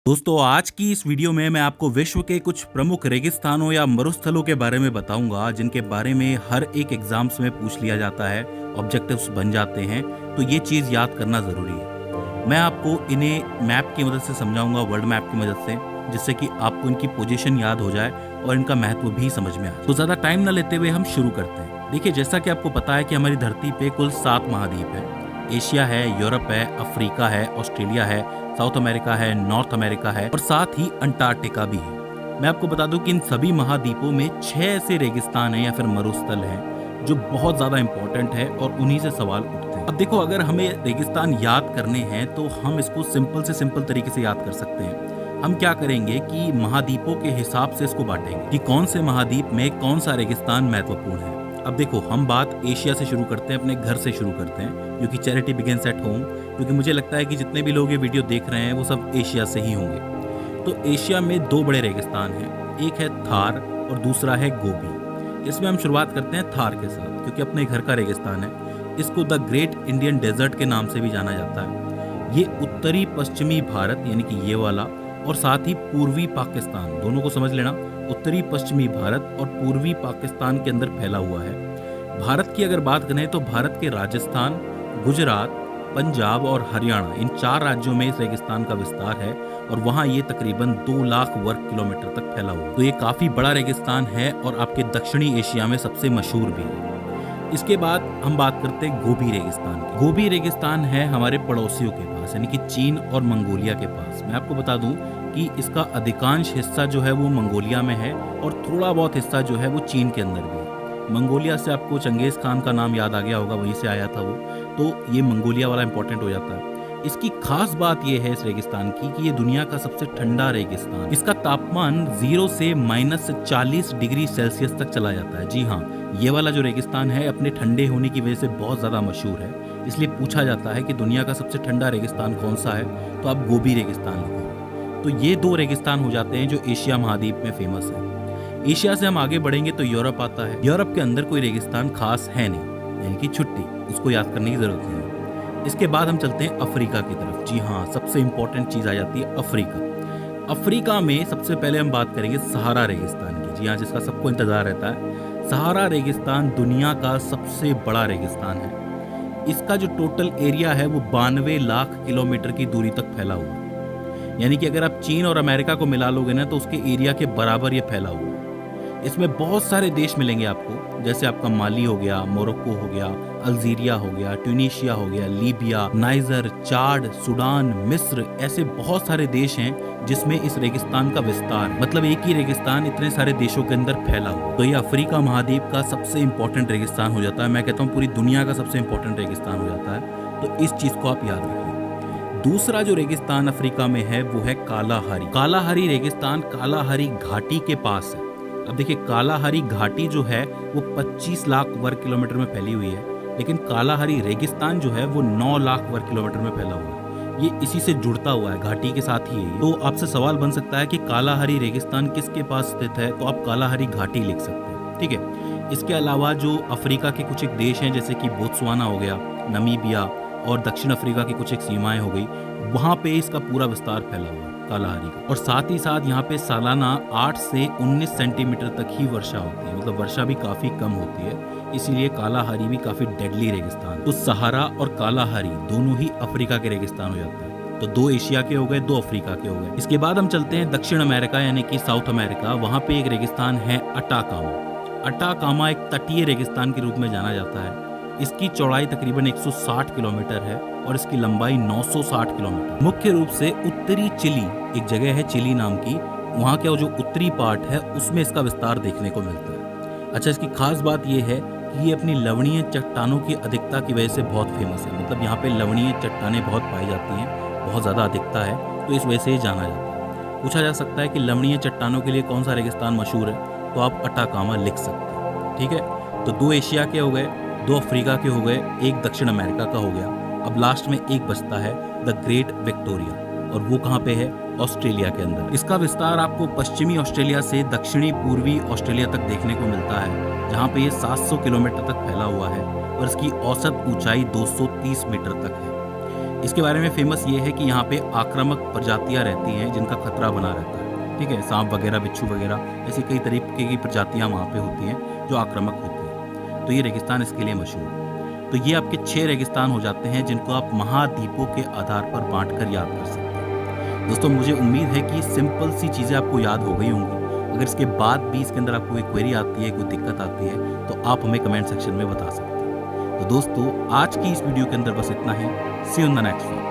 दोस्तों आज की इस वीडियो में मैं आपको विश्व के कुछ प्रमुख रेगिस्तानों या मरुस्थलों के बारे में बताऊंगा जिनके बारे में हर एक एग्जाम्स में पूछ लिया जाता है, ऑब्जेक्टिव्स बन जाते हैं, तो ये चीज़ याद करना ज़रूरी है। मैं आपको इन्हें मैप की मदद से समझाऊंगा, वर्ल्ड मैप की मदद से, जिससे कि आपको इनकी पोजीशन याद हो जाए और इनका महत्व भी समझ में आए। तो ज़्यादा टाइम न लेते हुए हम शुरू करते हैं। देखिए, जैसा कि आपको पता है कि हमारी धरती पे कुल 7 महाद्वीप है। एशिया है, यूरोप है, अफ्रीका है, ऑस्ट्रेलिया है, साउथ अमेरिका है, नॉर्थ अमेरिका है और साथ ही अंटार्कटिका भी है। मैं आपको बता दूं कि इन सभी महाद्वीपों में 6 ऐसे रेगिस्तान हैं या फिर मरुस्थल हैं जो बहुत ज़्यादा इंपॉर्टेंट है और उन्हीं से सवाल उठते हैं। अब देखो, अगर हमें रेगिस्तान याद करने हैं तो हम इसको सिंपल से सिंपल तरीके से याद कर सकते हैं। हम क्या करेंगे कि महाद्वीपों के हिसाब से इसको बांटेंगे कि कौन से महाद्वीप में कौन सा रेगिस्तान महत्वपूर्ण है। अब देखो, हम बात एशिया से शुरू करते हैं, अपने घर से शुरू करते हैं, क्योंकि चैरिटी बिगिंस एट होम। क्योंकि मुझे लगता है कि जितने भी लोग ये वीडियो देख रहे हैं वो सब एशिया से ही होंगे। तो एशिया में 2 बड़े रेगिस्तान हैं, एक है थार और दूसरा है गोबी। इसमें हम शुरुआत करते हैं थार के साथ, क्योंकि अपने घर का रेगिस्तान है। इसको द ग्रेट इंडियन डेजर्ट के नाम से भी जाना जाता है। ये उत्तरी पश्चिमी भारत यानी कि ये वाला और साथ ही पूर्वी पाकिस्तान, दोनों को समझ लेना, उत्तरी पश्चिमी भारत और पूर्वी पाकिस्तान के अंदर फैला हुआ है। भारत की अगर बात करें तो भारत के राजस्थान, गुजरात, पंजाब और हरियाणा, इन 4 राज्यों में इस रेगिस्तान का विस्तार है और वहाँ ये तकरीबन 2 लाख वर्ग किलोमीटर तक फैला हुआ है। तो ये काफ़ी बड़ा रेगिस्तान है और आपके दक्षिणी एशिया में सबसे मशहूर भी है। इसके बाद हम बात करते हैं गोबी रेगिस्तान की। गोबी रेगिस्तान है हमारे पड़ोसियों के पास, यानी कि चीन और मंगोलिया के पास। मैं आपको बता दूं कि इसका अधिकांश हिस्सा जो है वो मंगोलिया में है और थोड़ा बहुत हिस्सा जो है वो चीन के अंदर भी है। मंगोलिया से आपको चंगेज खान का नाम याद आ गया होगा, वहीं से आया था वो, तो ये मंगोलिया वाला इंपॉर्टेंट हो जाता है। इसकी खास बात यह है इस रेगिस्तान की कि ये दुनिया का सबसे ठंडा रेगिस्तान। इसका तापमान 0 से -40 डिग्री सेल्सियस तक चला जाता है। जी हाँ, ये वाला जो रेगिस्तान है अपने ठंडे होने की वजह से बहुत ज़्यादा मशहूर है। इसलिए पूछा जाता है कि दुनिया का सबसे ठंडा रेगिस्तान कौन सा है, तो आप गोबी रेगिस्तान लिखो। तो ये 2 रेगिस्तान हो जाते हैं जो एशिया महाद्वीप में फेमस है। एशिया से हम आगे बढ़ेंगे तो यूरोप आता है। यूरोप के अंदर कोई रेगिस्तान खास है नहीं, यानी कि छुट्टी, उसको याद करने की जरूरत नहीं है। इसके बाद हम चलते हैं अफ्रीका की तरफ। जी हाँ, सबसे इंपॉर्टेंट चीज आ जाती है अफ्रीका। अफ्रीका में सबसे पहले हम बात करेंगे सहारा रेगिस्तान की। जी हाँ, जिसका सबको इंतजार रहता है। सहारा रेगिस्तान दुनिया का सबसे बड़ा रेगिस्तान है। इसका जो टोटल एरिया है वो 92 लाख किलोमीटर की दूरी तक फैला हुआ है। यानी कि अगर आप चीन और अमेरिका को मिला लोगे ना तो उसके एरिया के बराबर ये फैला हुआ है। इसमें बहुत सारे देश मिलेंगे आपको, जैसे आपका माली हो गया, मोरक्को हो गया, अल्जीरिया हो गया, ट्यूनीशिया हो गया, लीबिया, नाइजर, चाड, सूडान, मिस्र, ऐसे बहुत सारे देश हैं जिसमें इस रेगिस्तान का विस्तार, मतलब एक ही रेगिस्तान इतने सारे देशों के अंदर फैला हुआ। तो ये अफ्रीका महाद्वीप का सबसे इंपॉर्टेंट रेगिस्तान हो जाता है। मैं कहता हूँ पूरी दुनिया का सबसे इंपॉर्टेंट रेगिस्तान हो जाता है। तो इस चीज को आप याद रखिए। दूसरा जो रेगिस्तान अफ्रीका में है वो है कालाहारी। कालाहारी रेगिस्तान कालाहारी घाटी के पास है। अब देखिए, कालाहारी घाटी जो है वो 25 लाख वर्ग किलोमीटर में फैली हुई है, लेकिन कालाहारी रेगिस्तान जो है वो 9 लाख वर्ग किलोमीटर में फैला हुआ है। ये इसी से जुड़ता हुआ है, घाटी के साथ ही है। तो आपसे सवाल बन सकता है कि कालाहारी रेगिस्तान किसके पास स्थित है, तो आप कालाहारी घाटी लिख सकते हैं। ठीक है। इसके अलावा जो अफ्रीका के कुछ एक देश हैं, जैसे कि बोत्सवाना हो गया, नमीबिया और दक्षिण अफ्रीका की कुछ एक सीमाएं हो गई, वहां पे इसका पूरा विस्तार फैला हुआ है कालाहारी का। और साथ ही साथ यहाँ पे सालाना 8 से 19 सेंटीमीटर तक ही वर्षा होती है, मतलब वर्षा भी काफी कम होती है। इसीलिए कालाहारी भी काफी डेडली रेगिस्तान। तो सहारा और कालाहारी दोनों ही अफ्रीका के रेगिस्तान हो जाते हैं। तो 2 एशिया के हो गए, 2 अफ्रीका के हो गए। इसके बाद हम चलते हैं दक्षिण अमेरिका यानी कि साउथ अमेरिका। वहां पे एक रेगिस्तान है अटाकामा। अटाकामा एक तटीय रेगिस्तान के रूप में जाना जाता है। इसकी चौड़ाई तकरीबन 160 किलोमीटर है और इसकी लंबाई 960 किलोमीटर। मुख्य रूप से उत्तरी चिली, एक जगह है चिली नाम की, वहाँ का जो उत्तरी पार्ट है उसमें इसका विस्तार देखने को मिलता है। अच्छा, इसकी खास बात यह है कि ये अपनी लवणीय चट्टानों की अधिकता की वजह से बहुत फेमस है। मतलब यहाँ पे लवणीय चट्टानें बहुत पाई जाती हैं, बहुत ज़्यादा अधिकता है, तो इस वजह से ये जाना जाता है। पूछा जा सकता है कि लवणीय चट्टानों के लिए कौन सा रेगिस्तान मशहूर है, तो आप अटाकामा लिख सकते हैं। ठीक है। तो 2 एशिया के हो गए, 2 अफ्रीका के हो गए, 1 दक्षिण अमेरिका का हो गया। अब लास्ट में एक बचता है द ग्रेट विक्टोरिया, और वो कहाँ पे है, ऑस्ट्रेलिया के अंदर। इसका विस्तार आपको पश्चिमी ऑस्ट्रेलिया से दक्षिणी पूर्वी ऑस्ट्रेलिया तक देखने को मिलता है, जहाँ पे ये 700 किलोमीटर तक फैला हुआ है और इसकी औसत ऊंचाई 230 मीटर तक है। इसके बारे में फेमस ये है कि यहाँ पे आक्रामक प्रजातियाँ रहती हैं जिनका खतरा बना रहता है, ठीक है। सांप वगैरह, बिच्छू वगैरह, ऐसी कई तरीके की प्रजातियाँ वहाँ पे होती हैं जो आक्रामक होती हैं। तो ये रेगिस्तान इसके लिए मशहूर है। तो ये आपके 6 रेगिस्तान हो जाते हैं जिनको आप महाद्वीपों के आधार पर बाँट कर याद कर सकते हैं। दोस्तों, मुझे उम्मीद है कि सिंपल सी चीज़ें आपको याद हो गई होंगी। अगर इसके बाद भी इसके अंदर आपको कोई क्वेरी आती है, कोई दिक्कत आती है, तो आप हमें कमेंट सेक्शन में बता सकते हैं। तो दोस्तों, आज की इस वीडियो के अंदर बस इतना ही। See you in the next one.